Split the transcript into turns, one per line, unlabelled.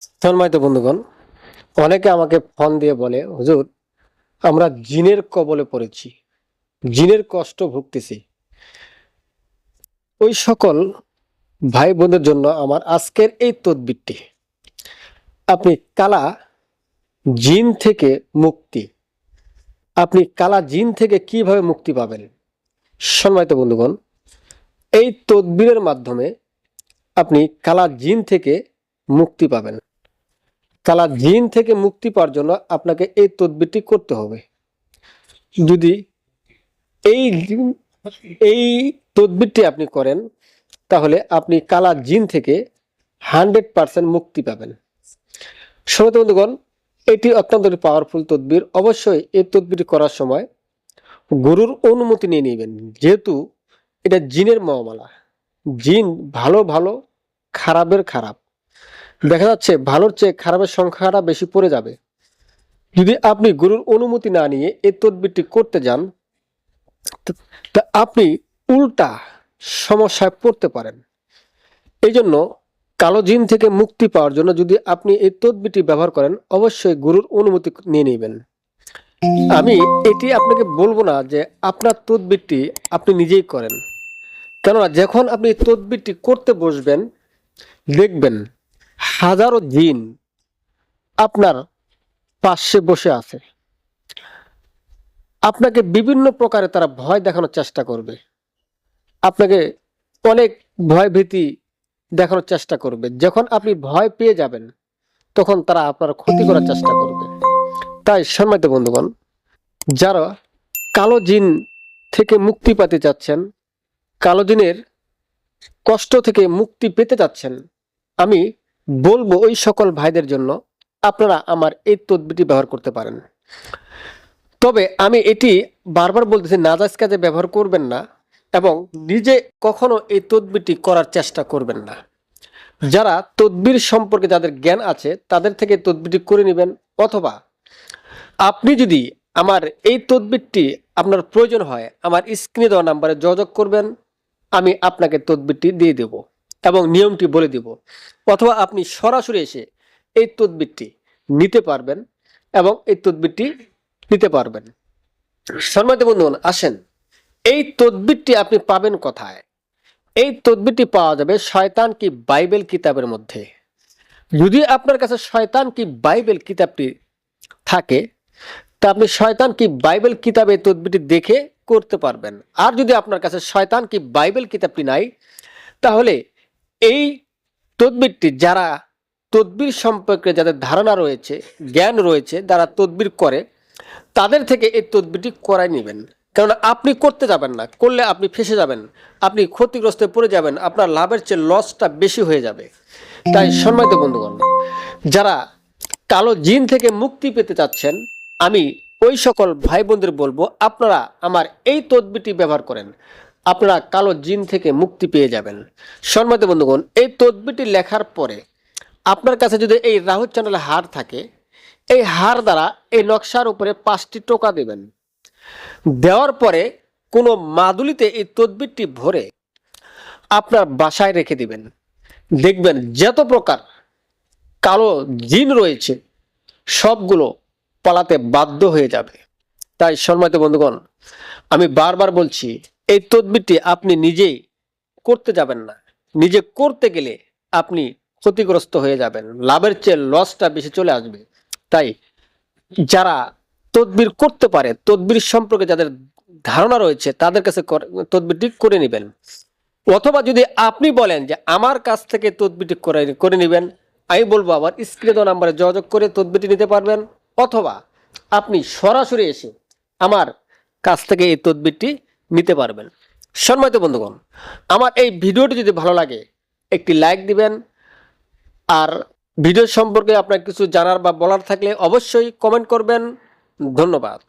সম্মানিত বন্ধুগণ, অনেকে আমাকে ফোন দিয়ে বলে, হুজুর আমরা জিনের কবলে পড়েছি, জিনের কষ্ট ভুগতেছি। ওই সকল ভাই বোনদের জন্য আমার আজকের এই তদবিরটি। আপনি কালা জিন থেকে মুক্তি, আপনি কালা জিন থেকে কিভাবে মুক্তি পাবেন? সম্মানিত বন্ধুগণ, এই তদবিরের মাধ্যমে আপনি কালা জিন থেকে মুক্তি পাবেন। কালা জিন থেকে মুক্তি পাওয়ার জন্য আপনাকে এই তদবিরটি করতে হবে। যদি এই এই তদবিরটি আপনি করেন, তাহলে আপনি কালা জিন থেকে 100% মুক্তি পাবেন। শ্রোতা বন্ধুগণ, এটি অত্যন্ত পাওয়ারফুল তদবির। অবশ্যই এই তদবিরটি করার সময় গুরুর অনুমতি নিয়ে নেবেন, যেহেতু এটা জিনের মামলা। জিন ভালো ভালো, খারাপের খারাপ। দেখা যাচ্ছে ভালোর চেয়ে খারাপের সংখ্যাটা বেশি পড়ে যাবে। যদি আপনি গুরুর অনুমতি না নিয়ে এই তদবিরটি করতে যান, তা আপনি উল্টা সমস্যায় পড়তে পারেন। এই জন্য কালো জিন থেকে মুক্তি পাওয়ার জন্য যদি আপনি এই তদবিরটি ব্যবহার করেন, অবশ্যই গুরুর অনুমতি নিয়ে নেবেন। আমি এটি আপনাকে বলবো না যে আপনার তদবিরটি আপনি নিজেই করেন, কেননা যখন আপনি এই তদবিরটি করতে বসবেন, দেখবেন হাজারো জিন আপনার পাশে বসে আছে। আপনাকে বিভিন্ন প্রকারে তারা ভয় দেখানোর চেষ্টা করবে, আপনাকে অনেক ভয় ভীতি দেখানোর চেষ্টা করবে। যখন আপনি ভয় পেয়ে যাবেন, তখন তারা আপনার ক্ষতি করার চেষ্টা করবে। তাই সম্মানিত বন্ধুগণ, যারা কালো জিন থেকে মুক্তি পেতে যাচ্ছেন, কালো জিনের কষ্ট থেকে মুক্তি পেতে যাচ্ছেন, আমি বলবো ওই সকল ভাইদের জন্য আপনারা আমার এই তদবিরটি ব্যবহার করতে পারেন। তবে আমি এটি বারবার বলতেছি, নাজায়েজ কাজে ব্যবহার করবেন না এবং নিজে কখনো এই তদবিরটি করার চেষ্টা করবেন না। যারা তদবির সম্পর্কে যাদের জ্ঞান আছে তাদের থেকে তদবিরটি করে নেবেন, অথবা আপনি যদি আমার এই তদবিরটি আপনার প্রয়োজন হয়, আমার স্ক্রিনে দেওয়া নাম্বারে যোগাযোগ করবেন, আমি আপনাকে তদবিরটি দিয়ে দেব এবং নিয়মটি বলে দেব। অথবা আপনি সরাসরি এসে এই তদবিরটি নিতে পারবেন এবং এই তদবিরটি নিতে পারবেন। সম্মানিত বন্ধুগণ, আসেন, এই তদবিরটি আপনি পাবেন কোথায়? এই তদবিরটি পাওয়া যাবে শয়তান কি বাইবেল কিতাবের মধ্যে। যদি আপনার কাছে শয়তান কি বাইবেল কিতাবটি থাকে, তা আপনি শয়তান কি বাইবেল কিতাবে তদবিরটি দেখে করতে পারবেন। আর যদি আপনার কাছে শয়তান কি বাইবেল কিতাবটি নাই, তাহলে এই তদবিরটি যারা তদবির সম্পর্কে যাদের ধারণা রয়েছে, জ্ঞান রয়েছে, যারা তদবির করে, তাদের থেকে এই তদবিরটি করাই নেবেন। কারণ আপনি করতে যাবেন না, করলে আপনি ফেসে যাবেন, আপনি ক্ষতিগ্রস্ত পড়ে যাবেন, আপনার লাভের চেয়ে লসটা বেশি হয়ে যাবে। তাই সম্মানিত বন্ধুগণ, যারা কালো জিন থেকে মুক্তি পেতে চাচ্ছেন, আমি ওই সকল ভাই বোনদের বলবো আপনারা আমার এই তদবিরটি ব্যবহার করেন, আপনারা কালো জিন থেকে মুক্তি পেয়ে যাবেন। সম্মানিত বন্ধুগণ, এই তদবিরটি লেখার পরে আপনার কাছে যদি এই রাহু চ্যানেলে হার থাকে, এই হার দ্বারা এই নকশার উপরে 5টি টোকা দেবেন। দেওয়ার পরে কোনো মাদুলিতে এই তদবিরটি ভরে আপনার বাসায় রেখে দিবেন। দেখবেন যত প্রকার কালো জিন রয়েছে সবগুলো পালাতে বাধ্য হয়ে যাবে। তাই সম্মানিত বন্ধুগণ, আমি বারবার বলছি, এই তদবিরটি আপনি নিজেই করতে যাবেন না। নিজে করতে গেলে আপনি ক্ষতিগ্রস্ত হয়ে যাবেন, লাভের চেয়ে লসটা বেশি চলে আসবে। তাই যারা তদবির করতে পারে, তদবির সম্পর্কে যাদের ধারণা রয়েছে, তাদের কাছে তদবিরটি করে নেবেন। অথবা যদি আপনি বলেন যে আমার কাছ থেকে তদবিরটি করে নেবেন, আমি বলবো আমার স্ক্রিনে দেওয়া নাম্বারে যোগাযোগ করে তদবিরটি নিতে পারবেন। অথবা আপনি সরাসরি এসে আমার কাছ থেকে এই তদবিরটি নিতে পারবেন। সম্মানিত বন্ধুগণ, আমার এই ভিডিওটি যদি ভালো লাগে একটি লাইক দিবেন, আর ভিডিও সম্পর্কে আপনার কিছু জানার বা বলার থাকলে অবশ্যই কমেন্ট করবেন। ধন্যবাদ।